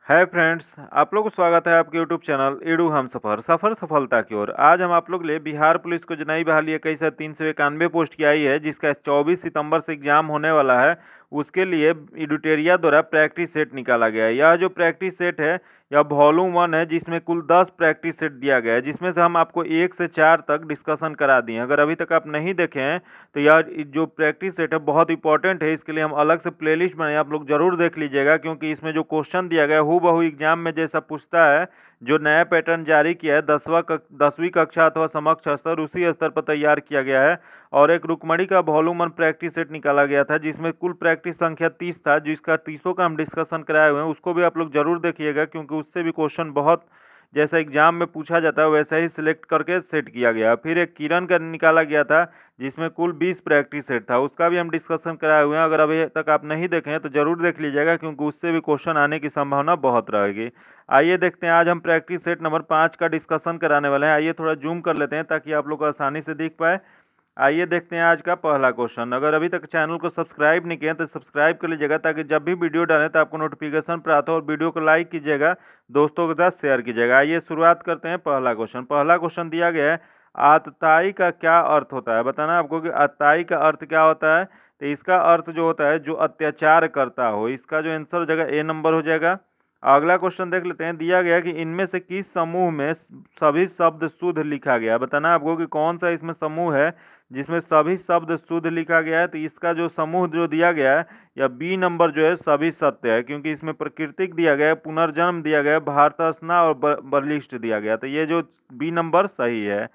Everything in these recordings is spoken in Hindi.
हाय फ्रेंड्स, आप लोग को स्वागत है आपके यूट्यूब चैनल एडू हम सफ़र सफलता की ओर। आज हम आप लोग के लिए बिहार पुलिस को नई बहाली 21,391 पोस्ट की आई है, जिसका 24 सितंबर से एग्जाम होने वाला है। उसके लिए एडुटेरिया द्वारा प्रैक्टिस सेट निकाला गया है। यह जो प्रैक्टिस सेट है यह वॉल्यूम 1 है, जिसमें कुल 10 प्रैक्टिस सेट दिया गया है, जिसमें से हम आपको 1 से 4 तक डिस्कशन करा दिए। अगर अभी तक आप नहीं देखे हैं तो यह जो प्रैक्टिस सेट है बहुत इंपॉर्टेंट है। इसके लिए हम अलग से प्लेलिस्ट बनाए, आप लोग जरूर देख लीजिएगा, क्योंकि इसमें जो क्वेश्चन दिया गया है हूबहू एग्जाम में जैसा पूछता है। जो नया पैटर्न जारी किया है 10वीं कक्षा अथवा समकक्ष स्तर, उसी स्तर पर तैयार किया गया है। और एक रुकमणी का वॉल्यूम 1 प्रैक्टिस सेट निकाला गया था, जिसमें कुल प्रैक्टिस संख्या 30 था, जिसका 30 का हम डिस्कशन कराए हुए हैं। उसको भी आप लोग जरूर देखिएगा, क्योंकि उससे भी क्वेश्चन बहुत जैसा एग्जाम में पूछा जाता है वैसा ही सिलेक्ट करके सेट किया गया। फिर एक किरण का निकाला गया था, जिसमें कुल 20 प्रैक्टिस सेट था, उसका भी हम डिस्कशन कराए हुए हैं। अगर अभी तक आप नहीं देखे हैं तो जरूर देख लीजिएगा, क्योंकि उससे भी क्वेश्चन आने की संभावना बहुत रहेगी। आइए देखते हैं, आज हम प्रैक्टिस सेट नंबर 5 का डिस्कशन कराने वाले हैं। आइए थोड़ा जूम कर लेते हैं ताकि आप लोग आसानी से दिख पाए। आइए देखते हैं आज का पहला क्वेश्चन। अगर अभी तक चैनल को सब्सक्राइब नहीं किया तो सब्सक्राइब कर लीजिएगा, ताकि जब भी वीडियो डालें तो आपको नोटिफिकेशन प्राप्त हो। और वीडियो को लाइक कीजिएगा, दोस्तों के साथ शेयर कीजिएगा। आइए शुरुआत करते हैं। पहला क्वेश्चन दिया गया है, आतताई का क्या अर्थ होता है। बताना आपको कि आतताई का अर्थ क्या होता है। तो इसका अर्थ जो होता है जो अत्याचार करता हो। इसका जो आंसर हो जाएगा ए नंबर हो जाएगा। अगला क्वेश्चन देख लेते हैं। दिया गया कि इनमें से किस समूह में सभी शब्द शुद्ध लिखा गया। बताना आपको कि कौन सा इसमें समूह है जिसमें सभी शब्द शुद्ध लिखा गया है। तो इसका जो समूह जो दिया गया है या बी नंबर जो है सभी सत्य है, क्योंकि इसमें प्राकृतिक दिया गया है, पुनर्जन्म दिया गया है, भारतरत्ना और बलिष्ठ दिया गया। तो ये जो बी नंबर सही है।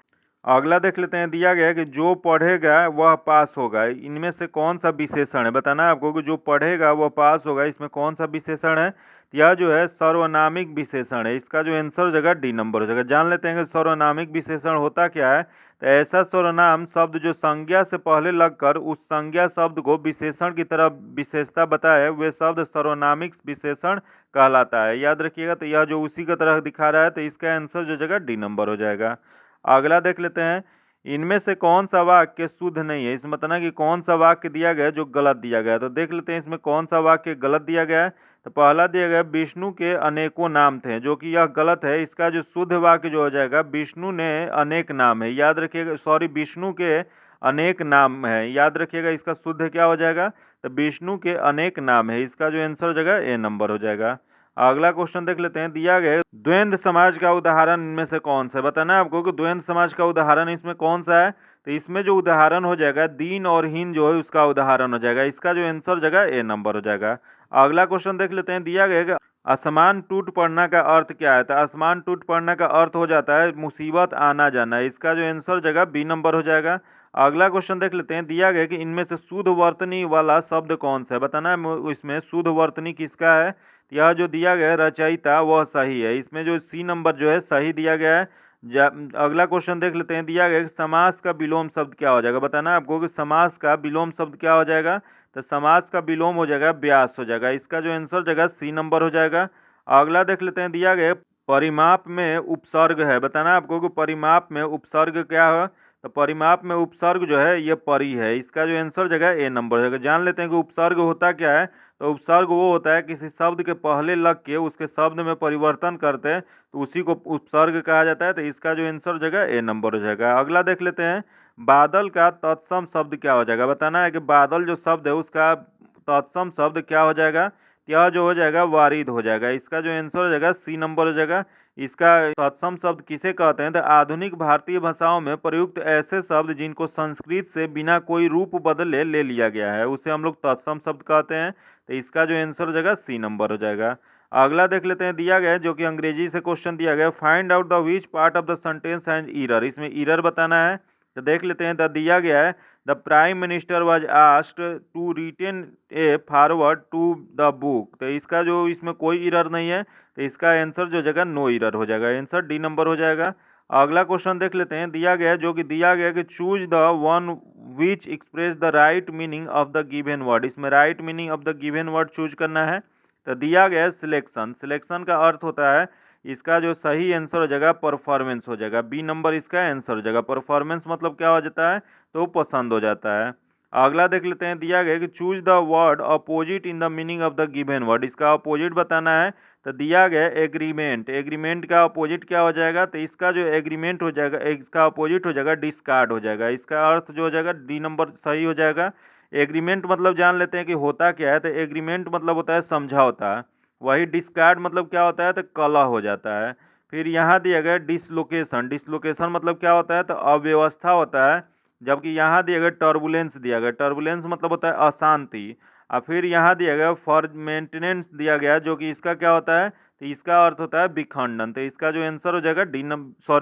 अगला देख लेते हैं। दिया गया है कि जो पढ़ेगा वह पास होगा। इनमें से कौन सा विशेषण है। बताना है आपको कि जो पढ़ेगा वह पास होगा, इसमें कौन सा विशेषण है। यह जो है सर्वनामिक विशेषण है। इसका जो आंसर हो जाएगा डी नंबर हो जाएगा। जान लेते हैं कि सर्वनामिक विशेषण होता क्या है। तो ऐसा सर्वनाम शब्द जो संज्ञा से पहले लगकर उस संज्ञा शब्द को विशेषण की तरह विशेषता बताए, वे शब्द सर्वनामिक विशेषण कहलाता है। याद रखिएगा। तो यह जो उसी की तरह दिखा रहा है, तो इसका आंसर जो जगह डी नंबर हो जाएगा। अगला देख लेते हैं। इनमें से कौन सा वाक्य शुद्ध नहीं है। इसमें बताना कि कौन सा वाक्य दिया गया है जो गलत दिया गया है। तो देख लेते हैं इसमें कौन सा वाक्य गलत दिया गया है। तो पहला दिया गया विष्णु के अनेकों नाम थे, जो कि यह गलत है। इसका जो शुद्ध वाक्य जो हो जाएगा, विष्णु ने अनेक नाम है। याद रखिएगा, सॉरी, विष्णु के अनेक नाम है। याद रखिएगा, इसका शुद्ध क्या हो जाएगा। तो विष्णु के अनेक नाम है। इसका जो आंसर हो जाएगा ए नंबर हो जाएगा। अगला क्वेश्चन देख लेते हैं। दिया गया द्वंद्व समाज का उदाहरण इनमें से कौन सा है। बताना है आपको कि द्वंद्व समाज का उदाहरण इसमें कौन सा है। तो इसमें जो उदाहरण हो जाएगा दीन और हीन जो है उसका उदाहरण हो जाएगा। इसका जो आंसर हो जाएगा ए नंबर हो जाएगा। अगला क्वेश्चन देख लेते हैं। दिया गया कि आसमान टूट पड़ना का अर्थ क्या है। तो आसमान टूट पड़ना का अर्थ हो जाता है मुसीबत आना जाना। इसका जो आंसर हो जाएगा बी नंबर हो जाएगा। अगला क्वेश्चन देख लेते हैं। दिया गया कि इनमें से शुद्ध वर्तनी वाला शब्द कौन सा है। बताना है इसमें शुद्ध वर्तनी किसका है। यह जो दिया गया है रचयिता, वह सही है। इसमें जो सी नंबर जो है सही दिया गया है। अगला क्वेश्चन देख लेते हैं। दिया गया कि समास का विलोम शब्द क्या हो जाएगा। बताना है आपको कि समास का विलोम शब्द क्या हो जाएगा। तो समास का विलोम हो जाएगा व्यास हो जाएगा। इसका जो आंसर हो जाएगा सी नंबर हो जाएगा। अगला देख लेते हैं। दिया गया परिमाप में उपसर्ग है। बताना है आपको कि परिमाप में उपसर्ग क्या है। तो परिमाप में उपसर्ग जो है ये परि है। इसका जो आंसर जगह ए नंबर है। जान लेते हैं कि उपसर्ग होता क्या है। तो उपसर्ग वो होता है किसी शब्द के पहले लग के उसके शब्द में परिवर्तन करते हैं, तो उसी को उपसर्ग कहा जाता है। तो इसका जो आंसर जगह ए नंबर हो जाएगा। अगला देख लेते हैं। बादल का तत्सम शब्द क्या हो जाएगा। बताना है कि बादल जो शब्द है उसका तत्सम शब्द क्या हो जाएगा। यह जो हो जाएगा वारिद हो जाएगा। इसका जो आंसर हो जाएगा सी नंबर हो जाएगा। इसका तत्सम शब्द किसे कहते हैं। तो आधुनिक भारतीय भाषाओं में प्रयुक्त ऐसे शब्द जिनको संस्कृत से बिना कोई रूप बदले ले लिया गया है, उसे हम लोग तत्सम शब्द कहते हैं। तो इसका जो आंसर हो जाएगा सी नंबर हो जाएगा। अगला देख लेते हैं। दिया गया है जो कि अंग्रेजी से क्वेश्चन दिया गया है, find out the which part of the sentence and error. इसमें ईरर बताना है। तो देख लेते हैं। दिया गया है the prime minister was asked to written a foreword to the book. तो इसका जो इसमें कोई ईरर नहीं है, तो इसका आंसर जो जगह नो ईरर हो जाएगा। आंसर डी नंबर हो जाएगा। अगला क्वेश्चन देख लेते हैं। दिया गया जो कि दिया गया कि choose the one which express the right meaning of the given word. इसमें right meaning of the given word choose करना है। तो दिया गया सिलेक्शन। सिलेक्शन का अर्थ होता है, इसका जो सही आंसर हो जाएगा परफॉर्मेंस हो जाएगा। बी नंबर इसका आंसर हो जाएगा। परफॉर्मेंस मतलब क्या हो जाता है, तो पसंद हो जाता है। अगला देख लेते हैं। दिया गया कि choose the word opposite in the meaning of the given word. इसका अपोजिट बताना है। तो दिया गया एग्रीमेंट, एग्रीमेंट का अपोजिट क्या हो जाएगा, तो इसका जो एग्रीमेंट हो जाएगा इसका अपोजिट हो जाएगा डिस्कार्ड हो जाएगा। इसका अर्थ जो हो जाएगा डी नंबर सही हो जाएगा। एग्रीमेंट मतलब जान लेते हैं कि होता क्या है, तो एग्रीमेंट मतलब होता है समझौता, वही डिस्कार्ड मतलब क्या होता है, तो कलह हो जाता है। फिर यहाँ दिया गया डिसलोकेशन, डिसलोकेशन मतलब क्या होता है, तो अव्यवस्था होता है। जबकि यहाँ दिया गया टर्बुलेंस, दिया गया टर्बुलेंस मतलब होता है अशांति। और फिर यहाँ दिया गया फॉर मेंटेनेंस दिया गया, जो कि इसका क्या होता है, तो इसका अर्थ होता है विखंडन। तो इसका जो आंसर हो जाएगा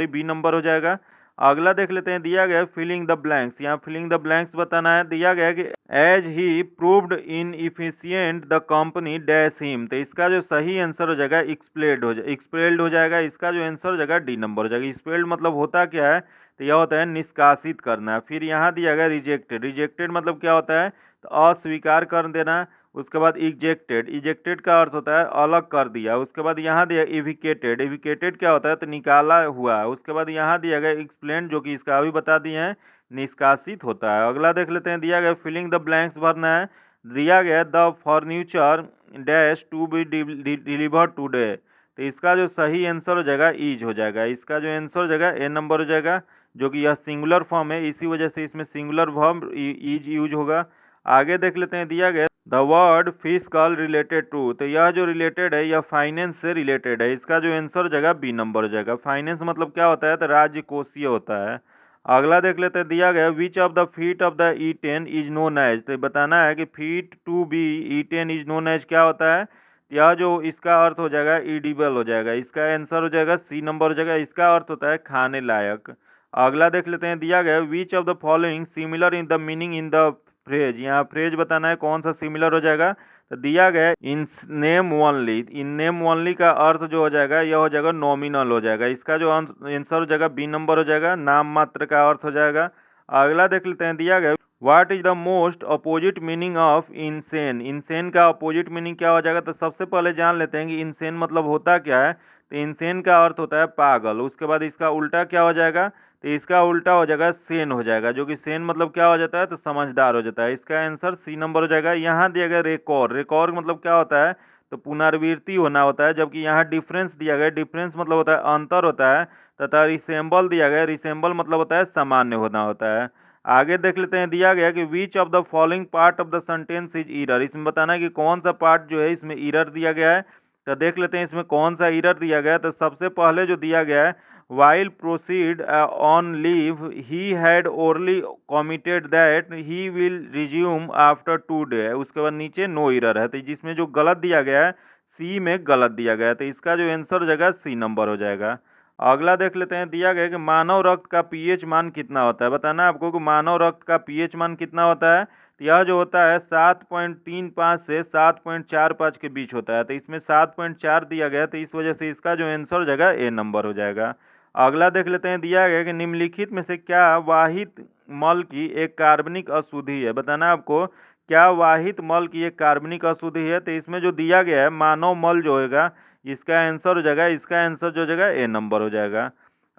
बी नंबर हो जाएगा। अगला देख लेते हैं, दिया गया फिलिंग द ब्लैंक्स। यहाँ फिलिंग द ब्लैंक्स बताना है। दिया गया कि as he proved inefficient the company dash him, तो इसका जो सही आंसर हो जाएगा एक्सपेल्ड हो जाएगा। इसका जो आंसर हो जाएगा डी नंबर हो जाएगा। एक्सपेल्ड मतलब होता क्या है, तो यह होता है निष्कासित करना। फिर यहाँ दिया गया रिजेक्टेड, रिजेक्टेड मतलब क्या होता है, तो अस्वीकार कर देना। उसके बाद इजेक्टेड, इजेक्टेड का अर्थ होता है अलग कर दिया। उसके बाद यहाँ दिया एविकेटेड, एविकेटेड क्या होता है, तो निकाला हुआ। उसके बाद यहाँ दिया गया एक्सप्लेन, जो कि इसका अभी बता दिए हैं, निष्कासित होता है। अगला देख लेते हैं, दिया गया फिलिंग द ब्लैंक्स भरना है। दिया गया the furniture dash to be deliver today, तो इसका जो सही आंसर हो जाएगा ईज हो जाएगा। इसका जो आंसर हो जाएगा ए नंबर हो जाएगा, जो कि यह सिंगुलर फॉर्म है, इसी वजह से इसमें सिंगुलर फॉर्म ईज यूज होगा। आगे देख लेते हैं, दिया गया the word fiscal related to, तो यह जो रिलेटेड है यह फाइनेंस से रिलेटेड है। इसका जो आंसर हो जाएगा बी नंबर हो जाएगा। फाइनेंस मतलब क्या होता है, तो राज्य कोषीय होता है। अगला देख लेते हैं, दिया गया which of the feet of the E10 is known as, तो बताना है कि feet to be E10 is known as क्या होता है। यह जो इसका अर्थ हो जाएगा ईडिबल हो जाएगा। इसका आंसर हो जाएगा सी नंबर हो जाएगा। इसका अर्थ होता है खाने लायक। अगला देख लेते हैं, दिया गया which of the following similar in the meaning in the phrase, यहाँ फ्रेज बताना है कौन सा सिमिलर हो जाएगा। तो दिया गया in name only, in name only का अर्थ जो हो जाएगा यह हो जाएगा नॉमिनल हो जाएगा। इसका जो आंसर हो जाएगा बी नंबर हो जाएगा, नाम मात्र का अर्थ हो जाएगा। अगला देख लेते हैं, दिया गया what is the most opposite meaning of insane, insane का अपोजिट मीनिंग क्या हो जाएगा। तो सबसे पहले जान लेते हैं कि इनसेन मतलब होता क्या है। तो इनसेन का अर्थ होता है पागल। उसके बाद इसका उल्टा क्या हो जाएगा, तो इसका उल्टा हो जाएगा सेन हो जाएगा, जो कि सेन मतलब क्या हो जाता है, तो समझदार हो जाता है। इसका आंसर सी नंबर हो जाएगा। यहाँ दिया गया रिकॉर्ड, रिकॉर्ड मतलब क्या होता है, तो पुनरावृत्ति होना होता है। जबकि यहाँ डिफरेंस दिया गया, डिफरेंस मतलब होता है अंतर होता है। तथा रिसेंबल दिया गया, रिसेंबल मतलब होता है सामान्य होना होता है। आगे देख लेते हैं, दिया गया कि विच of the following part of the sentence is error, इसमें बताना है कि कौन सा पार्ट जो है इसमें ईरर दिया गया है। तो देख लेते हैं इसमें कौन सा ईरर दिया गया है। तो सबसे पहले जो दिया गया है, while proceed on leave he had orally committed that he will resume after 2 days, उसके बाद नीचे नो एरर है। तो जिसमें जो गलत दिया गया है सी में गलत दिया गया है, तो इसका जो आंसर हो जाएगा सी नंबर हो जाएगा। अगला देख लेते हैं, दिया गया कि मानव रक्त का पीएच मान कितना होता है। बताना है आपको कि मानव रक्त का पीएच मान कितना होता है। तो यह जो होता है 7.35 से 7.45 के बीच होता है। तो इसमें 7.4 दिया गया, तो इस वजह से इसका जो आंसर हो जाएगा ए नंबर हो जाएगा। अगला देख लेते हैं, दिया गया कि निम्नलिखित में से क्या वाहित मल की एक कार्बनिक अशुद्धि है। बताना है आपको क्या वाहित मल की एक कार्बनिक अशुद्धि है। तो इसमें जो दिया गया है मानव मल जो होगा इसका आंसर हो जाएगा, इसका आंसर जो हो जाएगा ए नंबर हो जाएगा।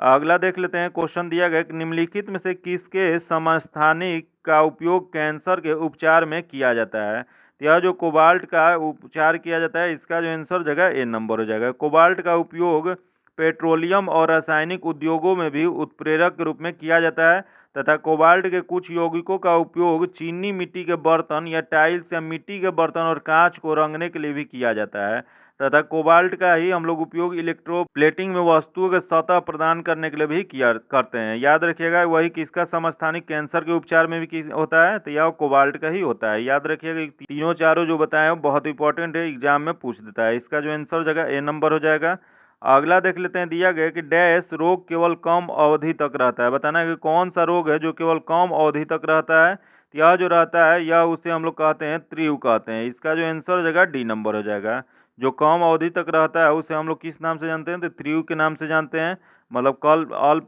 अगला देख लेते हैं, क्वेश्चन दिया गया कि निम्नलिखित में से किसके समस्थानिक का उपयोग कैंसर के उपचार में किया जाता है। तो यह जो कोबाल्ट का उपचार किया जाता है, इसका जो आंसर हो जाएगा ए नंबर हो जाएगा। कोबाल्ट का उपयोग पेट्रोलियम और रासायनिक उद्योगों में भी उत्प्रेरक के रूप में किया जाता है। तथा कोबाल्ट के कुछ यौगिकों का उपयोग चीनी मिट्टी के बर्तन या टाइल्स या मिट्टी के बर्तन और कांच को रंगने के लिए भी किया जाता है। तथा कोबाल्ट का ही हम लोग उपयोग इलेक्ट्रोप्लेटिंग में वस्तुओं के सतह प्रदान करने के लिए भी किया करते हैं। याद रखिएगा, वही किसका समस्थानिक कैंसर के उपचार में भी होता है, तो यह कोबाल्ट का ही होता है। याद रखिएगा, तीनों चारों जो बताए हैं बहुत इंपॉर्टेंट है, एग्जाम में पूछ देता है। इसका जो आंसर हो जाएगा ए नंबर हो जाएगा। अगला देख लेते हैं, दिया गया कि डैश रोग केवल कम अवधि तक रहता है। बताना है कि कौन सा रोग है जो केवल कम अवधि तक रहता है। तो यह जो रहता है यह उसे हम लोग कहते हैं त्रियु कहते हैं। इसका जो आंसर हो जाएगा डी नंबर हो जाएगा। जो कम अवधि तक रहता है उसे हम लोग किस नाम से जानते हैं, तो त्रियु के नाम से जानते हैं, मतलब कल अल्प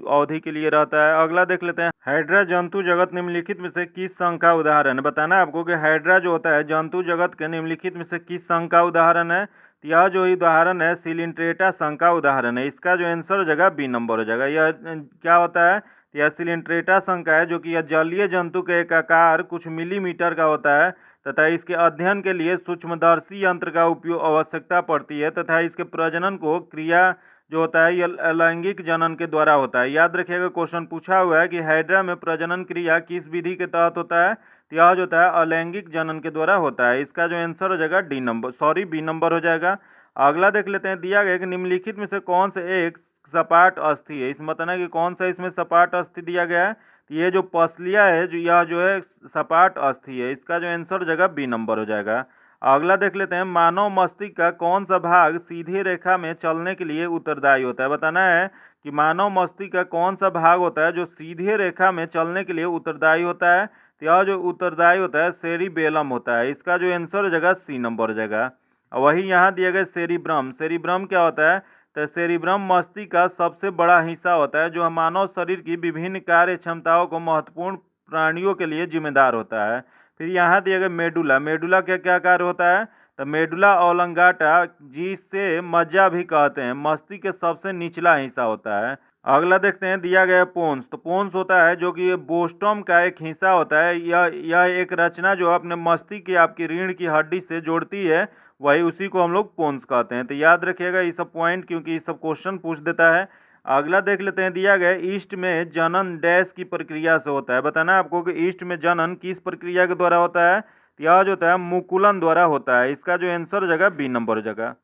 अवधि के लिए रहता है। अगला देख लेते हैं, हाइड्रा जंतु जगत निम्नलिखित में से किस संघ का उदाहरण है। बताना है आपको कि हाइड्रा जो होता है जंतु जगत के निम्नलिखित में से किस संघ का उदाहरण है। यह जो उदाहरण है सिलिंट्रेटा संघ का उदाहरण है। इसका जो आंसर हो जाएगा बी नंबर हो जाएगा। यह क्या होता है, यह सिलिंट्रेटा संघ का है, जो कि यह जलीय जंतु के एक आकार कुछ मिलीमीटर का होता है। तथा इसके अध्ययन के लिए सूक्ष्मदर्शी यंत्र का उपयोग आवश्यकता पड़ती है तथा इसके प्रजनन को क्रिया जो होता है यह अलैंगिक जनन के द्वारा होता है। याद रखिएगा, क्वेश्चन पूछा हुआ है कि हाइड्रा में प्रजनन क्रिया किस विधि के तहत होता है, तो यह जो होता है अलैंगिक जनन के द्वारा होता है। इसका जो आंसर हो जाएगा बी नंबर हो जाएगा। अगला देख लेते हैं, दिया गया कि निम्नलिखित में से कौन से एक सपाट अस्थि है। इसमें बताना है कि कौन सा इसमें सपाट अस्थि दिया गया है, तो ये जो पसलिया है जो यह जो है सपाट अस्थि है। इसका जो आंसर हो जाएगा बी नंबर हो जाएगा। अगला देख लेते हैं, मानव मस्तिष्क का कौन सा भाग सीधी रेखा में चलने के लिए उत्तरदायी होता है। बताना है कि मानव मस्तिष्क का कौन सा भाग होता है जो सीधी रेखा में चलने के लिए उत्तरदायी होता है, तो यह जो उत्तरदायी होता है सेरिबेलम होता है। इसका जो आंसर हो जाएगा सी नंबर हो जाएगा। वही यहाँ दिया गया सेरिब्रम। सेरिब्रम क्या होता है, तो सेरिब्रम मस्तिष्क का सबसे बड़ा हिस्सा होता है जो मानव शरीर की विभिन्न कार्य क्षमताओं को महत्वपूर्ण प्राणियों के लिए जिम्मेदार होता है। फिर यहाँ दिया गया मेडुला। मेडुला क्या क्या कार्य होता है, तो मेडुला ऑब्लांगाटा जिसे मज्जा भी कहते हैं मस्तिष्क के सबसे निचला हिस्सा होता है। अगला देखते हैं, दिया गया पोन्स। तो पोन्स होता है जो कि बोस्टम का एक हिस्सा होता है। यह एक रचना जो अपने मस्तिष्क की आपकी रीढ़ की हड्डी से जोड़ती है, वही उसी को हम लोग पोन्स कहते हैं। तो याद रखिएगा ये सब पॉइंट, क्योंकि ये सब क्वेश्चन पूछ देता है। अगला देख लेते हैं, दिया गया ईस्ट में जनन डैश की प्रक्रिया से होता है। बताना है आपको कि ईस्ट में जनन किस प्रक्रिया के द्वारा होता है, तो यह जो होता है मुकुलन द्वारा होता है। इसका जो आंसर हो जाएगा बी नंबर हो जाएगा।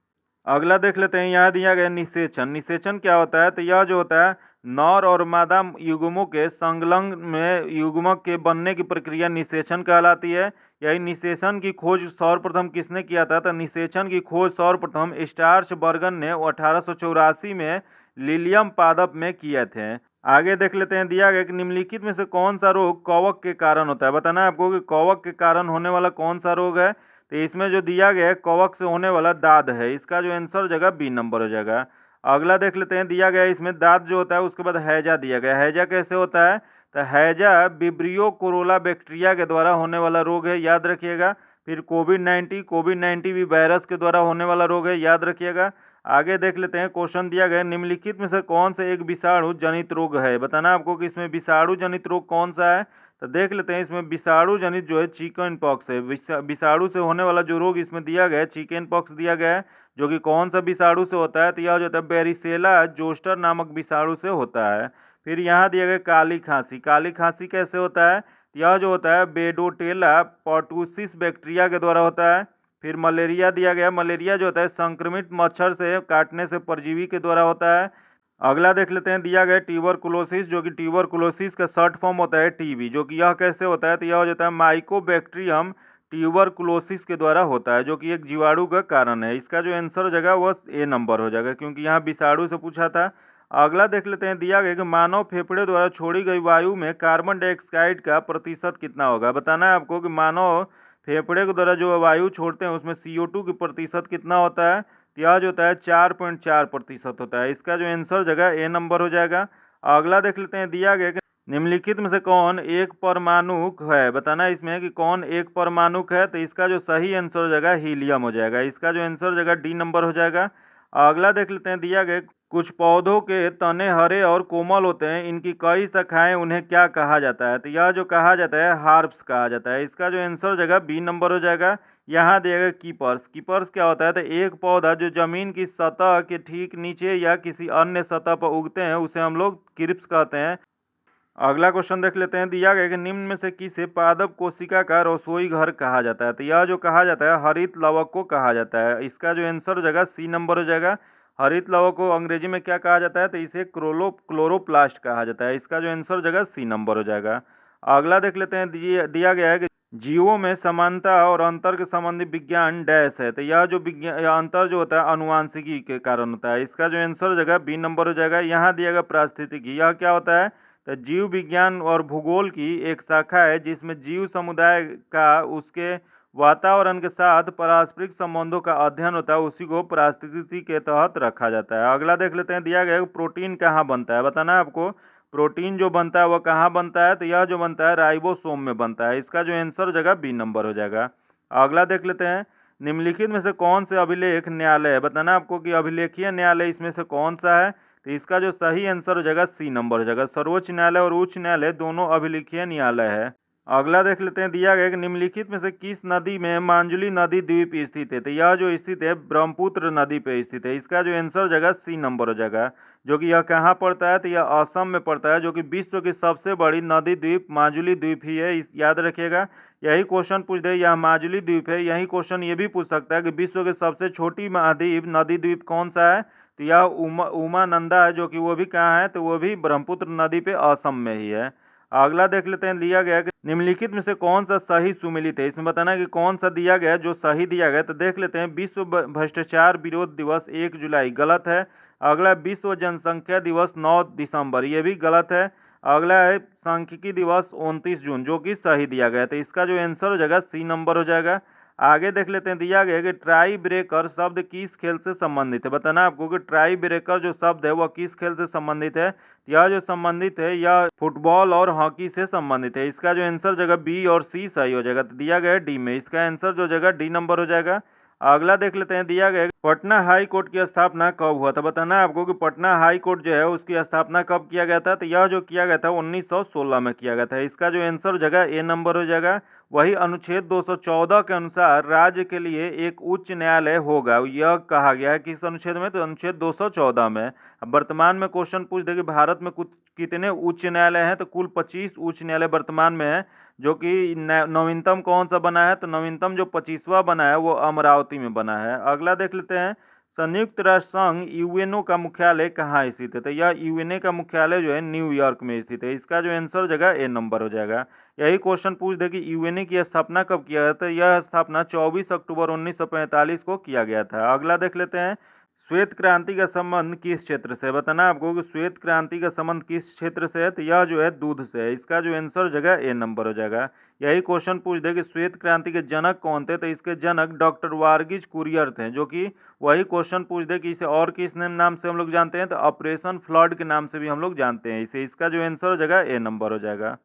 अगला देख लेते हैं, यहाँ दिया गया निषेचन। निषेचन क्या होता है, तो यह जो होता है नर और मादा युग्मों के संलग्न में युग्मक के बनने की प्रक्रिया निषेचन कहलाती है। यही निषेचन की खोज सर्वप्रथम किसने किया था, तो निषेचन की खोज सर्वप्रथम स्टार्च बर्गन ने 1884 में लिलियम पादप में किए थे। आगे देख लेते हैं, दिया गया कि निम्नलिखित में से कौन सा रोग कवक के कारण होता है। बताना है आपको कि कवक के कारण होने वाला कौन सा रोग है, तो इसमें जो दिया गया है कवक से होने वाला दाद है। इसका जो आंसर हो जाएगा बी नंबर हो जाएगा। अगला देख लेते हैं, दिया गया इसमें दाद जो होता है उसके बाद हैजा दिया गया। हैजा कैसे होता है, तो हैजा विब्रियो कोरोला बैक्टीरिया के द्वारा होने वाला रोग है, याद रखिएगा। फिर कोविड-19 भी वायरस के द्वारा होने वाला रोग है, याद रखिएगा। आगे देख लेते हैं, क्वेश्चन दिया गया निम्नलिखित में से कौन से एक विषाणु जनित रोग है। बताना आपको कि इसमें विषाणु जनित रोग कौन सा है, तो देख लेते हैं इसमें विषाणु जनित जो है चिकन पॉक्स है। विषाणु से होने वाला जो रोग इसमें दिया गया है चिकन पॉक्स दिया गया है, जो कि कौन सा विषाणु से होता है, तो यह जो होता है बेरिसेला जोस्टर नामक विषाणु से होता है। फिर यहाँ दिया गया काली खांसी। काली खांसी कैसे होता है, यह जो होता है बेडोटेला पर्टुसिस बैक्टीरिया के द्वारा होता है। फिर मलेरिया दिया गया। मलेरिया जो होता है संक्रमित मच्छर से काटने से परजीवी के द्वारा होता है। अगला देख लेते हैं, दिया गया ट्यूबरकुलोसिस, जो कि ट्यूबरकुलोसिस का शॉर्ट फॉर्म होता है टीबी, जो कि यह कैसे होता है, तो यह हो जाता है माइकोबैक्टीरियम ट्यूबरकुलोसिस के द्वारा होता है, जो कि एक जीवाणु का कारण है। इसका जो आंसर हो जाएगा वो ए नंबर हो जाएगा, क्योंकि यहाँ विषाणु से पूछा था। अगला देख लेते हैं, दिया गया कि मानव फेफड़े द्वारा छोड़ी गई वायु में कार्बन डाइऑक्साइड का प्रतिशत कितना होगा। बताना है आपको कि मानव फेफड़े के द्वारा जो वायु छोड़ते हैं उसमें CO2 की प्रतिशत कितना होता है, तो यह जो होता है 4.4% होता है। इसका जो आंसर जगह ए नंबर हो जाएगा। अगला देख लेते हैं, दिया गया कि निम्नलिखित में से कौन एक परमाणुक है। बताना है इसमें कि कौन एक परमाणुक है, तो इसका जो सही आंसर हो जाएगा हीलियम हो जाएगा। इसका जो आंसर हो जाएगा डी नंबर हो जाएगा। अगला देख लेते हैं, दिया गया कुछ पौधों के तने हरे और कोमल होते हैं, इनकी कई शाखाएं, उन्हें क्या कहा जाता है, तो यह जो कहा जाता है हार्ब्स कहा जाता है। इसका जो आंसर हो जाएगा बी नंबर हो जाएगा। यहाँ दिया गया कीपर्स। कीपर्स क्या होता है, तो एक पौधा जो जमीन की सतह के ठीक नीचे या किसी अन्य सतह पर उगते हैं उसे हम लोग क्रिप्स कहते हैं। अगला क्वेश्चन देख लेते हैं, दिया गया कि निम्न में से किसे पादप कोशिका का रसोई घर कहा जाता है, तो यह जो कहा जाता है हरित लवक को कहा जाता है। इसका जो आंसर हो जाएगा सी नंबर हो जाएगा। हरित लवक को अंग्रेजी में क्या कहा जाता है, तो इसे क्लोरोप्लास्ट कहा जाता है। इसका जो आंसर हो जाएगा सी नंबर हो जाएगा। अगला देख लेते हैं, दिया गया है कि जीवों में समानता और अंतर के संबंधी विज्ञान डैश है, तो यह जो विज्ञान अंतर जो होता है अनुवांशिकी के कारण होता है। इसका जो आंसर हो जाएगा बी नंबर हो जाएगा। यहाँ दिया गया पारिस्थितिकी। यह क्या होता है, तो जीव विज्ञान और भूगोल की एक शाखा है जिसमें जीव समुदाय का उसके वातावरण के साथ पारस्परिक संबंधों का अध्ययन होता है, उसी को पारिस्थितिकी के तहत रखा जाता है। अगला देख लेते हैं, दिया गया प्रोटीन कहाँ बनता है। बताना है आपको प्रोटीन जो बनता है वह कहाँ बनता है, तो यह जो बनता है राइबोसोम में बनता है। इसका जो आंसर हो जाएगा बी नंबर हो जाएगा। अगला देख लेते हैं, निम्नलिखित में से कौन से अभिलेख न्यायालय है। बताना आपको कि अभिलेखीय न्यायालय इसमें से कौन सा है, तो इसका जो सही आंसर हो जाएगा सी नंबर हो जाएगा। सर्वोच्च न्यायालय और उच्च न्यायालय दोनों अभिलेखीय न्यायालय है। अगला देख लेते हैं, दिया गया है कि निम्नलिखित में से किस नदी में मांजुली नदी द्वीप स्थित है। तो यह जो स्थित है ब्रह्मपुत्र नदी पे स्थित है। इसका जो आंसर हो जाएगा सी नंबर हो जाएगा। जो कि यह कहाँ पड़ता है, तो यह असम में पड़ता है, जो कि विश्व की सबसे बड़ी नदी द्वीप माजुली द्वीप ही है। याद रखिएगा, यही क्वेश्चन पूछ दे, यह माजुली द्वीप है। यही क्वेश्चन ये भी पूछ सकता है कि विश्व की सबसे छोटी महाद्वीप नदी द्वीप कौन सा है, तो यह उमानंदा है, जो कि वो भी कहाँ है, तो वो भी ब्रह्मपुत्र नदी पे असम में ही है। अगला देख लेते हैं, दिया गया कि निम्नलिखित में से कौन सा सही सुमेलित है। इसमें बताना है कि कौन सा दिया गया है जो सही दिया गया है। तो देख लेते हैं, विश्व भ्रष्टाचार विरोध दिवस 1 जुलाई, गलत है। अगला विश्व जनसंख्या दिवस 9 दिसंबर, ये भी गलत है। अगला है सांख्यिकी दिवस 29 जून, जो कि सही दिया गया है। तो इसका जो आंसर हो जाएगा सी नंबर हो जाएगा। आगे देख लेते हैं, दिया गया है कि ट्राई ब्रेकर शब्द किस खेल से संबंधित है। बताना आपको कि ट्राई ब्रेकर जो शब्द है वह किस खेल से संबंधित है। यह जो संबंधित है यह फुटबॉल और हॉकी से संबंधित है। इसका जो आंसर जगह बी और सी सही हो जाएगा। तो दिया गया है डी में, इसका आंसर जो जगह डी नंबर हो जाएगा। अगला देख लेते हैं, दिया गया है पटना हाई कोर्ट की स्थापना कब हुआ था। बताना है आपको कि पटना हाई कोर्ट जो है उसकी स्थापना कब किया गया था। तो यह जो किया गया था 1916 में किया गया था। इसका जो आंसर हो जाएगा ए नंबर हो जाएगा। वही अनुच्छेद 214 के अनुसार राज्य के लिए एक उच्च न्यायालय होगा, यह कहा गया है किस अनुच्छेद में, तो अनुच्छेद 214 में। अब वर्तमान में क्वेश्चन पूछ दे कि भारत में कुछ कितने उच्च न्यायालय हैं, तो कुल 25 उच्च न्यायालय वर्तमान में है। जो कि नवीनतम कौन सा बना है, तो नवीनतम जो 25वां बना है वो अमरावती में बना है। अगला देख लेते हैं, संयुक्त राष्ट्र संघ यूएनओ का मुख्यालय कहाँ स्थित है। तो यह यूएनए का मुख्यालय जो है न्यूयॉर्क में स्थित है। इसका जो आंसर हो जाएगा ए नंबर हो जाएगा। यही क्वेश्चन पूछ दे कि यूएनए की स्थापना कब किया गया था। यह स्थापना 24 अक्टूबर 1945 को किया गया था। अगला देख लेते हैं, श्वेत क्रांति का संबंध किस क्षेत्र से है। बताना आपको कि श्वेत क्रांति का संबंध किस क्षेत्र से है। तो यह जो है दूध से है। इसका जो आंसर हो जाएगा ए नंबर हो जाएगा। यही क्वेश्चन पूछ दे कि श्वेत क्रांति के जनक कौन थे। तो इसके जनक डॉक्टर वार्गिज कुरियर थे। जो कि वही क्वेश्चन पूछ दे कि इसे और किस नाम से हम लोग जानते हैं, तो ऑपरेशन फ्लड के नाम से भी हम लोग जानते हैं इसे। इसका जो आंसर हो जाएगा ए नंबर हो जाएगा।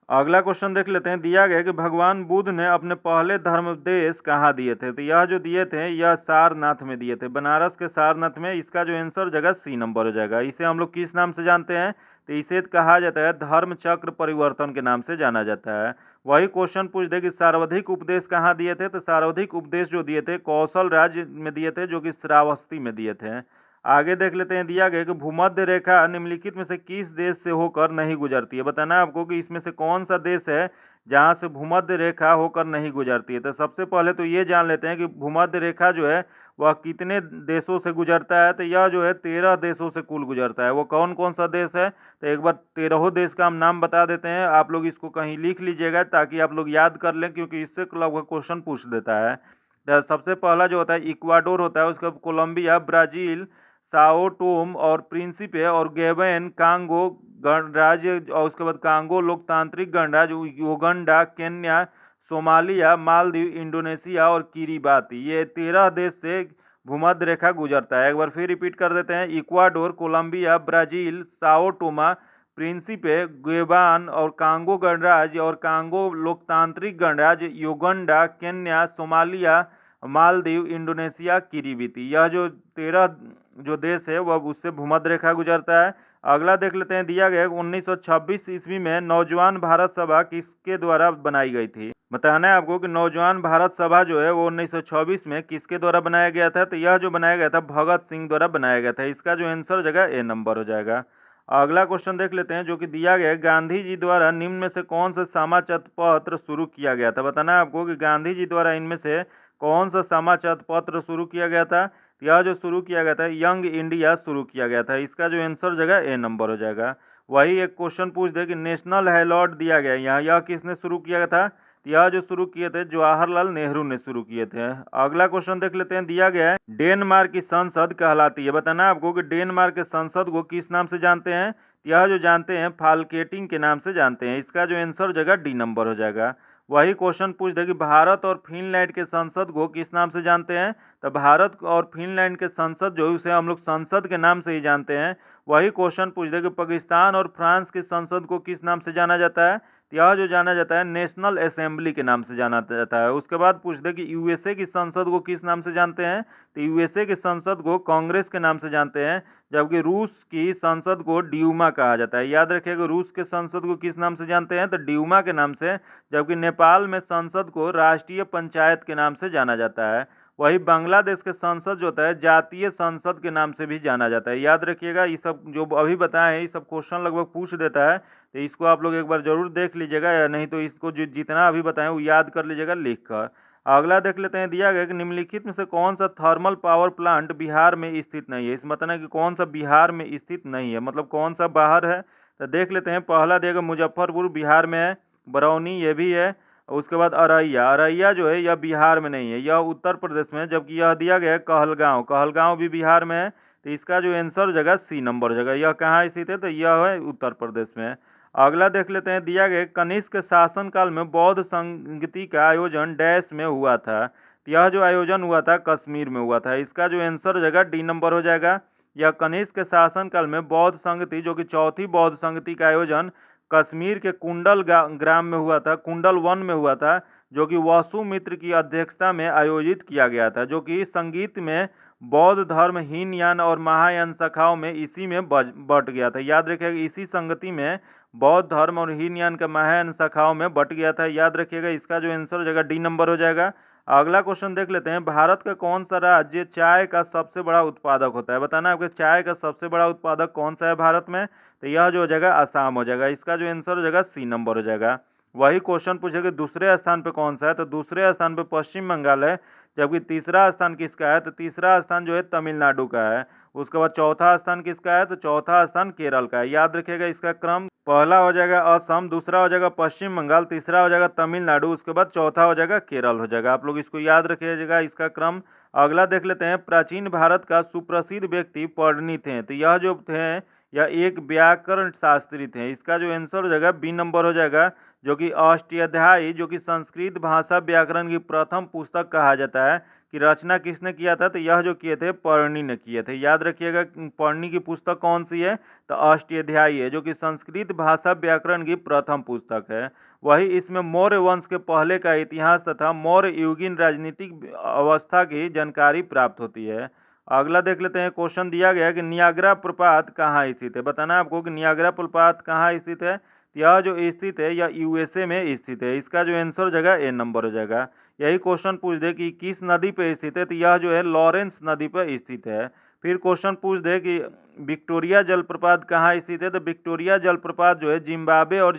अगला क्वेश्चन देख लेते हैं, दिया गया है कि भगवान बुद्ध ने अपने पहले धर्मोपदेश कहाँ दिए थे। तो यह जो दिए थे यह सारनाथ में दिए थे, बनारस के सारनाथ में। इसका जो आंसर हो जाएगा सी नंबर हो जाएगा। इसे हम लोग किस नाम से जानते हैं, तो इसे कहा जाता है धर्म चक्र परिवर्तन के नाम से जाना जाता है। वही क्वेश्चन पूछ दे कि सर्वाधिक उपदेश कहाँ दिए थे। तो सर्वाधिक उपदेश जो दिए थे कौशल राज्य में दिए थे, जो कि श्रावस्ती में दिए थे। आगे देख लेते हैं, दिया गया कि भूमध्य रेखा निम्नलिखित में से किस देश से होकर नहीं गुजरती है। बताना है आपको कि इसमें से कौन सा देश है जहां से भूमध्य रेखा होकर नहीं गुजरती है। तो सबसे पहले तो ये जान लेते हैं कि भूमध्य रेखा जो है वह कितने देशों से गुजरता है। तो यह जो है 13 देशों से कुल गुजरता है। वो कौन कौन सा देश है, तो एक बार 13 देश का हम नाम बता देते हैं। आप लोग इसको कहीं लिख लीजिएगा ताकि आप लोग याद कर लें, क्योंकि इससे लगभग क्वेश्चन पूछ देता है। तो सबसे पहला जो होता है इक्वाडोर होता है, उसका कोलंबिया, ब्राजील, साओ टोम और प्रिंसिपे और गैबन, कांगो गणराज्य, और उसके बाद कांगो लोकतांत्रिक गणराज्य, Uganda, Kenya, Somalia, Maldives, Indonesia और किरीबाती। ये 13 देश से भूमध्य रेखा गुजरता है। एक बार फिर रिपीट कर देते हैं, Ecuador, Colombia, Brazil, Sao Tome, Principe, Gabon और कांगो गणराज्य और कांगो लोकतांत्रिक गणराज्य, Uganda, Kenya, Somalia, Maldives, Indonesia, Kiribati. यह जो 13 जो देश है वह उससे भूमध्य रेखा गुजरता है। अगला देख लेते हैं, दिया गया 1926 ईस्वी में नौजवान भारत सभा किसके द्वारा बनाई गई थी। बताना है आपको कि नौजवान भारत सभा जो है वो 1926 में किसके द्वारा बनाया गया था। तो यह जो बनाया गया था भगत सिंह द्वारा बनाया गया था। इसका जो आंसर हो जाएगा ए नंबर हो जाएगा। अगला क्वेश्चन देख लेते हैं, जो कि दिया गया है, गांधी जी द्वारा निम्न में से कौन सा समाचार पत्र शुरू किया गया था। बताना है आपको कि गांधी जी द्वारा इनमें से कौन सा समाचार पत्र शुरू किया गया था। यह जो शुरू किया गया था यंग इंडिया शुरू किया गया था। इसका जो आंसर जगह ए नंबर हो जाएगा। वही एक क्वेश्चन पूछ दे कि नेशनल हेलॉट दिया गया यहाँ, यह किसने शुरू किया था। यह जो शुरू किए थे जवाहरलाल नेहरू ने शुरू किए थे। अगला क्वेश्चन देख लेते हैं, दिया गया है डेनमार्क की संसद कहलाती है। बताना आपको कि डेनमार्क के संसद को किस नाम से जानते हैं। यह जो जानते हैं फाल्केटिंग के नाम से जानते हैं। इसका जो आंसर जगह डी नंबर हो जाएगा। वही क्वेश्चन पूछ दे कि भारत और फिनलैंड के संसद को किस नाम से जानते हैं। तो भारत और फिनलैंड के संसद जो है उसे हम लोग संसद के नाम से ही जानते हैं। वही क्वेश्चन पूछ दे कि पाकिस्तान और फ्रांस के संसद को किस नाम से जाना जाता है। यह जो जाना जाता है नेशनल असेंबली के नाम से जाना जाता है। उसके बाद पूछ दे कि यूएसए की संसद को किस नाम से जानते हैं। तो यूएसए की संसद को कांग्रेस के नाम से जानते हैं। जबकि रूस की संसद को ड्यूमा कहा जाता है। याद रखिएगा, रूस के संसद को किस नाम से जानते हैं, तो ड्यूमा के नाम से। जबकि नेपाल में संसद को राष्ट्रीय पंचायत के नाम से जाना जाता है। वही बांग्लादेश के संसद जो होता है जातीय संसद के नाम से भी जाना जाता है। याद रखिएगा, ये सब जो अभी बताए हैं ये सब क्वेश्चन लगभग पूछ देता है, तो इसको आप लोग एक बार जरूर देख लीजिएगा, या नहीं तो इसको जो जितना अभी बताएं वो याद कर लीजिएगा लिख कर। अगला देख लेते हैं, दिया गया कि निम्नलिखित में से कौन सा थर्मल पावर प्लांट बिहार में स्थित नहीं है। इस मतलब है कि कौन सा बिहार में स्थित नहीं है, मतलब कौन सा बाहर है। तो देख लेते हैं, पहला देगा मुजफ्फरपुर बिहार में है, बरौनी ये भी है, उसके बाद अररिया, अररिया जो है यह बिहार में नहीं है, यह उत्तर प्रदेश में है। जबकि यह दिया गया है कहलगांव, कहलगांव भी बिहार में है। तो इसका जो आंसर जगह सी नंबर जगह, यह कहाँ स्थित है, तो यह है उत्तर प्रदेश में। अगला देख लेते हैं, दिया गया कनिष्क के शासनकाल में बौद्ध संगति का आयोजन डैश में हुआ था। तो यह जो आयोजन हुआ था कश्मीर में हुआ था। इसका जो आंसर जगह डी नंबर हो जाएगा। यह कनिष्क के शासनकाल में बौद्ध संगति, जो कि चौथी बौद्ध संगति का आयोजन कश्मीर के कुंडल ग्राम में हुआ था, कुंडल वन में हुआ था, जो कि वसुमित्र की अध्यक्षता में आयोजित किया गया था। जो कि संगीत में बौद्ध धर्म हीनयान और महायान शाखाओं में इसी में बट गया था। याद रखिएगा, इसी संगति में बौद्ध धर्म और हीनयान के महायान शाखाओं में बट गया था। याद रखिएगा, इसका जो आंसर हो जाएगा डी नंबर हो जाएगा। अगला क्वेश्चन देख लेते हैं, भारत का कौन सा राज्य चाय का सबसे बड़ा उत्पादक होता है। बताना आपके चाय का सबसे बड़ा उत्पादक कौन सा है भारत में, तो यह जो हो जाएगा असम हो जाएगा। इसका जो आंसर हो जाएगा सी नंबर हो जाएगा। वही क्वेश्चन पूछेगा दूसरे स्थान पे कौन सा है, तो दूसरे स्थान पे पश्चिम बंगाल है। जबकि तीसरा स्थान किसका है, तो तीसरा स्थान जो है तमिलनाडु का है। उसके बाद चौथा स्थान किसका है, तो चौथा स्थान केरल का है। याद रखिएगा, इसका क्रम पहला हो जाएगा असम, दूसरा हो जाएगा पश्चिम बंगाल, तीसरा हो जाएगा तमिलनाडु, उसके बाद चौथा हो जाएगा केरल हो जाएगा। आप लोग इसको याद रखिएगा, इसका क्रम। अगला देख लेते हैं, प्राचीन भारत का सुप्रसिद्ध व्यक्ति पढ़नी थे। तो यह जो थे यह एक व्याकरण शास्त्री थे। इसका जो आंसर हो जाएगा बी नंबर हो जाएगा। जो कि अष्टाध्यायी, जो कि संस्कृत भाषा व्याकरण की प्रथम पुस्तक कहा जाता है, कि रचना किसने किया था, तो यह जो किए थे पढ़नी ने किए थे। याद रखिएगा, पढ़नी की पुस्तक कौन सी है, तो अष्टाध्यायी है, जो कि संस्कृत भाषा व्याकरण की प्रथम पुस्तक है। वही इसमें मौर्य वंश के पहले का इतिहास तथा मौर्य युगीन राजनीतिक अवस्था की जानकारी प्राप्त होती है। अगला देख लेते हैं, क्वेश्चन दिया गया है कि नियाग्रा प्रपात कहाँ स्थित है। बताना आपको कि नियाग्रा प्रपात कहाँ स्थित है। यह जो स्थित है यह यूएसए में स्थित है। इसका जो आंसर हो जाएगा ए नंबर हो जाएगा। यही क्वेश्चन पूछ दे कि किस नदी पे स्थित है, तो यह जो है लॉरेंस नदी पर स्थित है। फिर क्वेश्चन पूछ दे कि विक्टोरिया जलप्रपात कहाँ स्थित है, तो विक्टोरिया जलप्रपात जो है जिम्बाब्वे और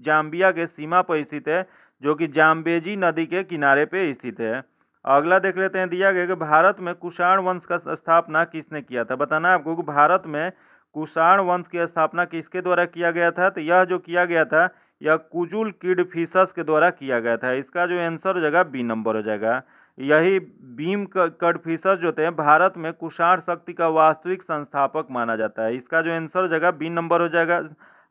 जाम्बिया के सीमा पर स्थित है, जो कि जाम्बेजी नदी के किनारे पे स्थित है। अगला देख लेते हैं, दिया गया कि भारत में कुषाण वंश का स्थापना किसने किया था। बताना आपको कि भारत में कुषाण वंश की स्थापना किसके द्वारा किया गया था, तो यह जो किया गया था यह कुजुल किडफिशस के द्वारा किया गया था। इसका जो आंसर हो जाएगा बी नंबर हो जाएगा। यही भीम कडफिशस जो थे भारत में कुषाण शक्ति का वास्तविक संस्थापक माना जाता है। इसका जो आंसर हो जाएगा बी नंबर हो जाएगा।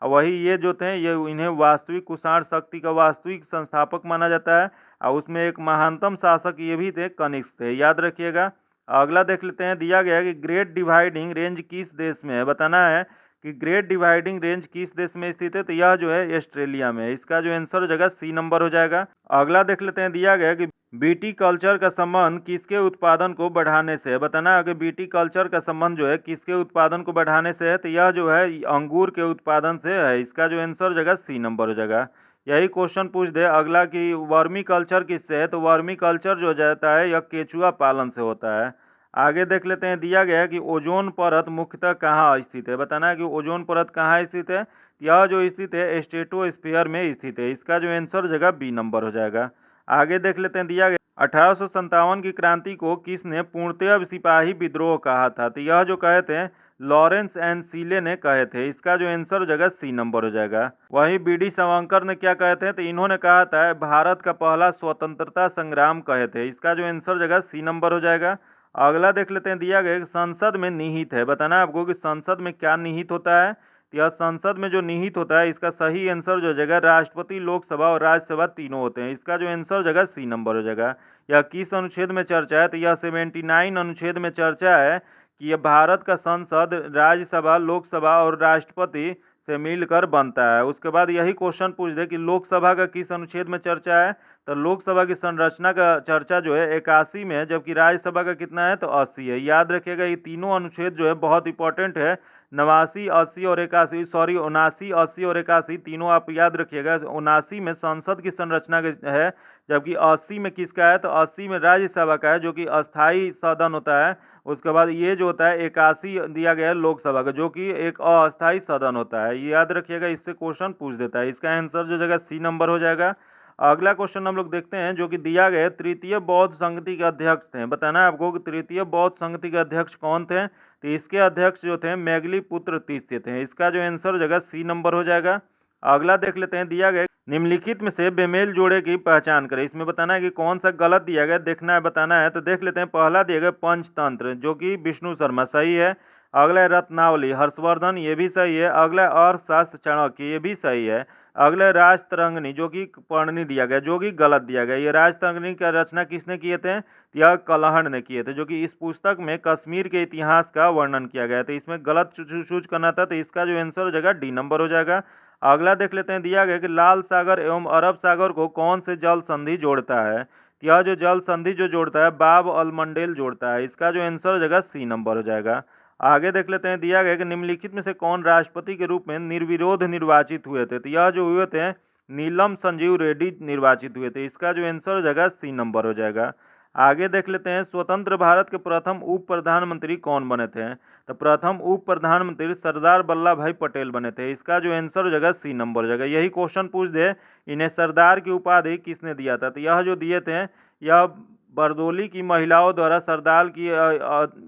वही ये जो थे ये इन्हें वास्तविक कुषाण शक्ति का वास्तविक संस्थापक माना जाता है। और उसमें एक महानतम शासक ये भी थे, कनिष्क थे। याद रखिएगा। अगला देख लेते हैं, दिया गया है कि ग्रेट डिवाइडिंग रेंज किस देश में है। बताना है कि ग्रेट डिवाइडिंग रेंज किस देश में स्थित है, तो यह जो है ऑस्ट्रेलिया में। इसका जो आंसर हो जाएगा सी नंबर हो जाएगा। अगला देख लेते हैं, दिया गया है कि बीटी कल्चर का संबंध किसके उत्पादन को बढ़ाने से है। बताना है कि बीटी कल्चर का संबंध जो है किसके उत्पादन को बढ़ाने से है, तो यह जो है अंगूर के उत्पादन से है। इसका जो आंसर हो जाएगा सी नंबर हो जाएगा। यही क्वेश्चन पूछ दे अगला कि वर्मी कल्चर किससे है, तो वर्मी कल्चर जो जाता है यह केचुआ पालन से होता है। आगे देख लेते हैं, दिया गया है कि ओजोन परत मुख्यतः कहाँ स्थित है। बताना है कि ओजोन परत कहाँ स्थित है, यह जो स्थित है स्ट्रेटोस्फीयर में स्थित है। इसका जो आंसर हो जाएगा बी नंबर हो जाएगा। आगे देख लेते हैं, दिया गया 1857 की क्रांति को किसने पूर्णतः सिपाही विद्रोह कहा था, तो यह जो कहे थे लॉरेंस एंड सीले ने कहे थे। इसका जो आंसर हो जाएगा सी नंबर हो जाएगा। वही बीडी सावरकर ने क्या कहे थे, तो इन्होंने कहा था भारत का पहला स्वतंत्रता संग्राम कहे थे। इसका जो आंसर हो जाएगा सी नंबर हो जाएगा। अगला देख लेते हैं, दिया गया संसद में निहित है। बताना है आपको कि संसद में क्या निहित होता है, तो यह संसद में जो निहित होता है इसका सही आंसर जो जगह राष्ट्रपति, लोकसभा और राज्यसभा तीनों होते हैं। इसका जो आंसर हो जाएगा सी नंबर हो जाएगा। यह किस अनुच्छेद में चर्चा है, तो यह 79 अनुच्छेद में चर्चा है कि यह भारत का संसद राज्यसभा, लोकसभा और राष्ट्रपति से मिलकर बनता है। उसके बाद यही क्वेश्चन पूछ दे कि लोकसभा का किस अनुच्छेद में चर्चा है, तो लोकसभा की संरचना का चर्चा जो है 81 में है, जबकि राज्यसभा का कितना है तो 80 है। याद रखिएगा ये तीनों अनुच्छेद जो है बहुत इंपॉर्टेंट है। 89, 80 और 81, सॉरी 79, 80 और 81 तीनों आप याद रखिएगा। 79 में संसद की संरचना है, जबकि 80 में किसका है तो 80 में राज्यसभा का है, जो कि अस्थाई सदन होता है। उसके बाद ये जो होता है 81 दिया गया है लोकसभा का, जो कि एक अस्थाई सदन होता है। ये याद रखिएगा, इससे क्वेश्चन पूछ देता है। इसका आंसर जो जगह सी नंबर हो जाएगा। अगला क्वेश्चन हम लोग देखते हैं, जो कि दिया गया है तृतीय बौद्ध संगति के अध्यक्ष थे। बताना है आपको कि तृतीय बौद्ध संगति के अध्यक्ष कौन थे। तो इसके अध्यक्ष जो थे मेघलीपुत्र तीसरे थे। इसका जो आंसर जगह सी नंबर हो जाएगा। अगला देख लेते हैं, दिया गया निम्नलिखित में से बेमेल जोड़े की पहचान करें। इसमें बताना है कि कौन सा गलत दिया गया, देखना है बताना है। तो देख लेते हैं, पहला दिया गया पंचतंत्र, जो कि विष्णु शर्मा, सही है। अगला है रत्नावली, हर्षवर्धन, ये भी सही है। अगला अर्थशास्त्र चाणक्य, ये भी सही है। अगला राजतरंगिणी, जो कि पढ़नी दिया गया, जो कि गलत दिया गया। ये राजतरंगिणी का रचना किसने किए थे, यह कलहड़ ने किए थे, जो कि इस पुस्तक में कश्मीर के इतिहास का वर्णन किया गया। तो इसमें गलत चूज करना था, तो इसका जो आंसर हो जाएगा डी नंबर हो जाएगा। अगला देख लेते हैं, दिया गया कि लाल सागर एवं अरब सागर को कौन से जल संधि जोड़ता है। यह जो जल संधि जो जोड़ता है बाब अल मंडेल जोड़ता है। इसका जो आंसर हो जाएगा सी नंबर हो जाएगा। आगे देख लेते हैं, दिया गया कि निम्नलिखित में से कौन राष्ट्रपति के रूप में निर्विरोध निर्वाचित हुए थे। तो यह जो हुए थे नीलम संजीव रेड्डी निर्वाचित हुए थे। इसका जो आंसर हो जाएगा सी नंबर हो जाएगा। आगे देख लेते हैं, स्वतंत्र भारत के प्रथम उप प्रधानमंत्री कौन बने थे। तो प्रथम उप प्रधानमंत्री सरदार वल्लभ भाई पटेल बने थे। इसका जो आंसर हो जाएगा सी नंबर हो जाएगा। यही क्वेश्चन पूछ दे, इन्हें सरदार की उपाधि किसने दिया था। तो यह जो दिए थे, यह बरदोली की महिलाओं द्वारा सरदार की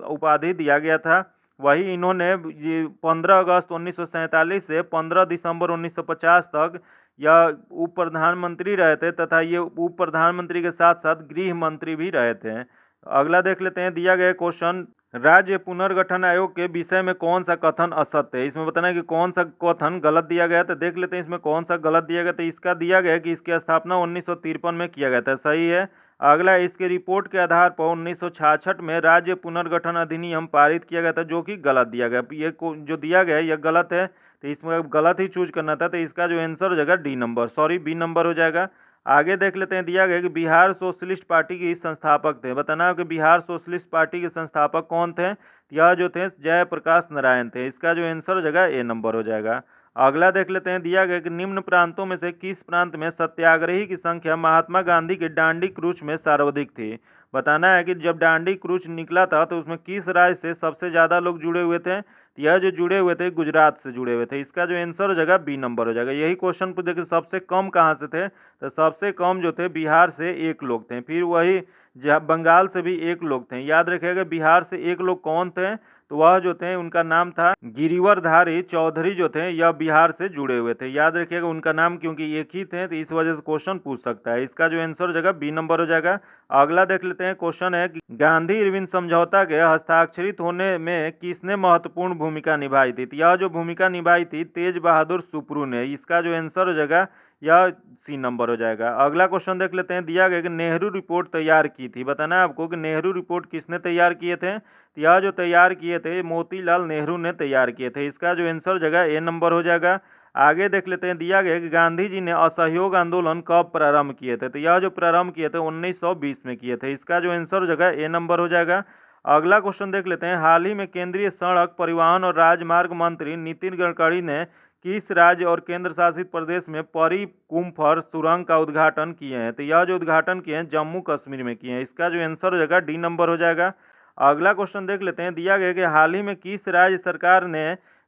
उपाधि दिया गया था। वही इन्होंने ये 15 अगस्त 1947 से 15 दिसंबर 1950 तक यह उप प्रधानमंत्री रहे थे, तथा ये उप प्रधानमंत्री के साथ साथ गृह मंत्री भी रहे थे। अगला देख लेते हैं, दिया गया क्वेश्चन, राज्य पुनर्गठन आयोग के विषय में कौन सा कथन असत्य है। इसमें बताना है कि कौन सा कथन गलत दिया गया। तो देख लेते हैं इसमें कौन सा गलत दिया गया। तो इसका दिया गया कि इसकी स्थापना 1953 में किया गया था, सही है। अगला, इसके रिपोर्ट के आधार पर 1966 में राज्य पुनर्गठन अधिनियम पारित किया गया था, जो कि गलत दिया गया। ये जो दिया गया है यह गलत है, तो इसमें गलत ही चूज करना था। तो इसका जो आंसर हो जाएगा D number, sorry B number हो जाएगा। आगे देख लेते हैं, दिया गया कि बिहार सोशलिस्ट पार्टी के संस्थापक थे। बताना है कि बिहार सोशलिस्ट पार्टी के संस्थापक कौन थे। यह जो थे जयप्रकाश नारायण थे। इसका जो आंसर हो जाएगा ए नंबर हो जाएगा। अगला देख लेते हैं, दिया गया कि निम्न प्रांतों में से किस प्रांत में सत्याग्रही की संख्या महात्मा गांधी के डांडी क्रूज में सर्वाधिक थी। बताना है कि जब डांडी क्रूज निकला था तो उसमें किस राज्य से सबसे ज्यादा लोग जुड़े हुए थे। यह जो जुड़े हुए थे गुजरात से जुड़े हुए थे। इसका जो आंसर हो जाएगा बी नंबर हो जाएगा। यही क्वेश्चन पूछे कि सबसे कम कहाँ से थे, तो सबसे कम जो थे बिहार से एक लोग थे। फिर वही बंगाल से भी एक लोग थे। याद रखिएगा बिहार से एक लोग कौन थे, तो वह जो थे उनका नाम था गिरिवरधारी चौधरी, जो थे यह बिहार से जुड़े हुए थे। याद रखिएगा उनका नाम, क्योंकि एक ही थे तो इस वजह से क्वेश्चन पूछ सकता है। इसका जो आंसर हो जाएगा बी नंबर हो जाएगा। अगला देख लेते हैं, क्वेश्चन है कि गांधी इरविन समझौता के हस्ताक्षरित होने में किसने महत्वपूर्ण भूमिका निभाई थी। तो यह जो भूमिका निभाई थी तेज बहादुर सुप्रू ने। इसका जो आंसर हो जाएगा यह सी नंबर हो जाएगा। अगला क्वेश्चन देख लेते हैं, दिया गया कि नेहरू रिपोर्ट तैयार की थी। बताना है आपको कि नेहरू रिपोर्ट किसने तैयार किए थे। तो यह जो तैयार किए थे मोतीलाल नेहरू ने तैयार किए थे। इसका जो आंसर हो जाएगा ए नंबर हो जाएगा। आगे देख लेते हैं, दिया गया कि गांधी जी ने असहयोग आंदोलन कब प्रारंभ किए थे। तो यह जो प्रारंभ किए थे 1920 में किए थे। इसका जो आंसर हो जाएगा ए नंबर हो जाएगा। अगला क्वेश्चन देख लेते हैं, हाल ही में केंद्रीय सड़क परिवहन और राजमार्ग मंत्री नितिन गडकरी ने किस राज्य और केंद्र शासित प्रदेश में परी कुम्फर सुरंग का उद्घाटन किए हैं। तो यह जो उद्घाटन किए हैं जम्मू कश्मीर में किए हैं। इसका जो आंसर हो जाएगा डी नंबर हो जाएगा। अगला क्वेश्चन देख लेते हैं, दिया गया कि हाल ही में किस राज्य सरकार ने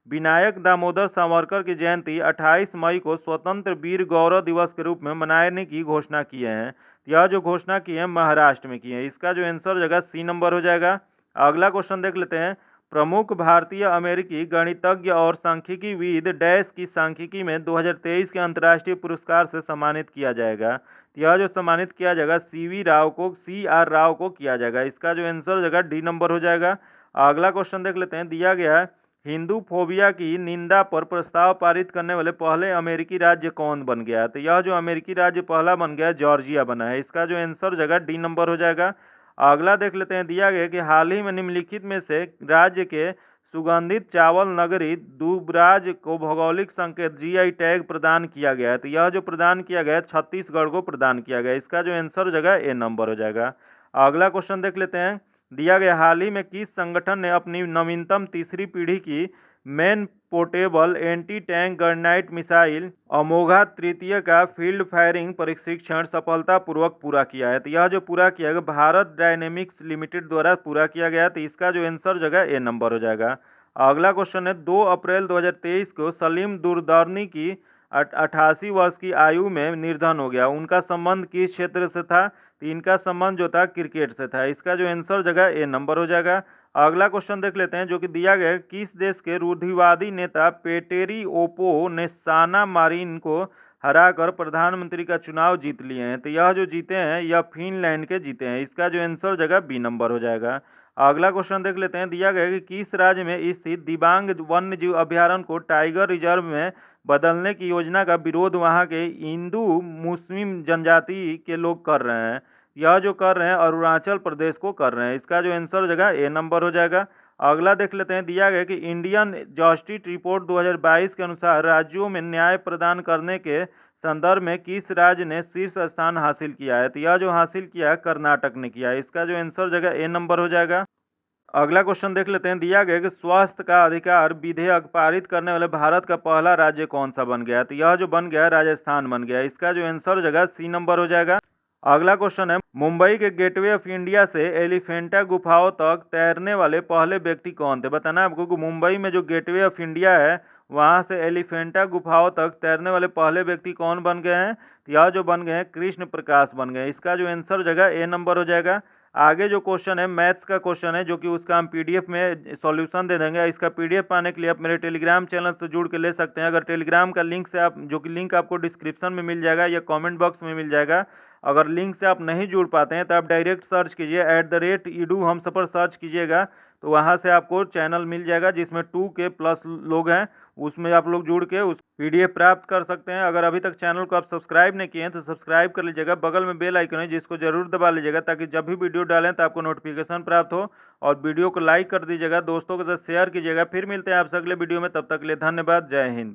विनायक दामोदर सावरकर की जयंती 28 मई को स्वतंत्र वीर गौरव दिवस के रूप में मनाने की घोषणा किए हैं। यह जो घोषणा की है महाराष्ट्र में की है। इसका जो आंसर हो जाएगा सी नंबर हो जाएगा। अगला क्वेश्चन देख लेते हैं, प्रमुख भारतीय अमेरिकी गणितज्ञ और सांख्यिकीविद डैश की सांख्यिकी में 2023 के अंतर्राष्ट्रीय पुरस्कार से सम्मानित किया जाएगा। यह जो सम्मानित किया जाएगा CR राव को किया जाएगा। इसका जो आंसर हो जाएगा डी नंबर हो जाएगा। अगला क्वेश्चन देख लेते हैं, दिया गया है हिंदू फोबिया की निंदा पर प्रस्ताव पारित करने वाले पहले अमेरिकी राज्य कौन बन गया है। तो यह जो अमेरिकी राज्य पहला बन गया है जॉर्जिया बना है। इसका जो आंसर हो जाएगा डी नंबर हो जाएगा। अगला देख लेते हैं, दिया गया कि हाल ही में निम्नलिखित में से राज्य के सुगंधित चावल नगरी दुबराज को भौगोलिक संकेत जीआई टैग प्रदान किया गया है। तो यह जो प्रदान किया गया है छत्तीसगढ़ को प्रदान किया गया है। इसका जो आंसर हो जाएगा ए नंबर हो जाएगा। अगला क्वेश्चन देख लेते हैं। दिया गया हाल ही में किस संगठन ने अपनी नवीनतम तीसरी पीढ़ी की मेन पोर्टेबल एंटी टैंक गननाइट मिसाइल अमोघा तृतीय का फील्ड फायरिंग प्रशिक्षण सफलतापूर्वक पूरा किया है। तो यह जो पूरा किया गया भारत डायनेमिक्स लिमिटेड द्वारा पूरा किया गया। तो इसका जो आंसर जगह ए नंबर हो जाएगा। अगला क्वेश्चन है 2 अप्रैल 2023 को सलीम दुर्दानी की 88 वर्ष की आयु में निधन हो गया। उनका संबंध किस क्षेत्र से था? तो इनका संबंध जो था क्रिकेट से था। इसका जो आंसर जगह ए नंबर हो जाएगा। अगला क्वेश्चन देख लेते हैं जो कि दिया गया है, किस देश के रूढ़िवादी नेता पेटेरी ओपो ने साना मारिन को हराकर प्रधानमंत्री का चुनाव जीत लिए हैं? तो यह जो जीते हैं यह फिनलैंड के जीते हैं। इसका जो आंसर जगह बी नंबर हो जाएगा। अगला क्वेश्चन देख लेते हैं। दिया गया है कि किस राज्य में स्थित दिबांग वन्य जीव अभ्यारण्य को टाइगर रिजर्व में बदलने की योजना का विरोध वहां के हिंदू मुस्लिम जनजाति के लोग कर रहे हैं? यह जो कर रहे हैं अरुणाचल प्रदेश को कर रहे हैं। इसका जो आंसर हो जाएगा ए नंबर हो जाएगा। अगला देख लेते हैं। दिया गया कि इंडियन जस्टिस रिपोर्ट 2022 के अनुसार राज्यों में न्याय प्रदान करने के संदर्भ में किस राज्य ने शीर्ष स्थान हासिल किया है? तो यह जो हासिल किया है कर्नाटक ने किया है। इसका जो आंसर जगह ए नंबर हो जाएगा। अगला क्वेश्चन देख लेते हैं। दिया गया कि स्वास्थ्य का अधिकार विधेयक पारित करने वाले भारत का पहला राज्य कौन सा बन गया? तो यह जो बन गया राजस्थान बन गया। इसका जो आंसर जगह सी नंबर हो जाएगा। अगला क्वेश्चन है मुंबई के गेटवे ऑफ इंडिया से एलिफेंटा गुफाओं तक तैरने वाले पहले व्यक्ति कौन थे? बताना है आपको कि मुंबई में जो गेटवे ऑफ इंडिया है वहां से एलिफेंटा गुफाओं तक तैरने वाले पहले व्यक्ति कौन बन गए हैं? तो यह जो बन गए हैं कृष्ण प्रकाश बन गए। इसका जो आंसर जगह ए नंबर हो जाएगा। आगे जो क्वेश्चन है मैथ्स का क्वेश्चन है जो कि उसका हम पीडीएफ में सॉल्यूशन दे देंगे। इसका पीडीएफ पाने के लिए आप मेरे टेलीग्राम चैनल से जुड़ के ले सकते हैं। अगर टेलीग्राम का लिंक से आप जो कि लिंक आपको डिस्क्रिप्शन में मिल जाएगा या कमेंट बॉक्स में मिल जाएगा। अगर लिंक से आप नहीं जुड़ पाते हैं तो आप डायरेक्ट सर्च कीजिए @edu हम सफर सर्च कीजिएगा तो वहां से आपको चैनल मिल जाएगा जिसमें 2K प्लस लोग हैं। उसमें आप लोग जुड़ के उस पीडीएफ प्राप्त कर सकते हैं। अगर अभी तक चैनल को आप सब्सक्राइब नहीं किए हैं तो सब्सक्राइब कर लीजिएगा। बगल में बेल आइकन है जिसको जरूर दबा लीजिएगा ताकि जब भी वीडियो डालें तो आपको नोटिफिकेशन प्राप्त हो। और वीडियो को लाइक कर दीजिएगा, दोस्तों के साथ शेयर कीजिएगा। फिर मिलते हैं आपसे अगले वीडियो में, तब तक के लिए धन्यवाद। जय हिंद।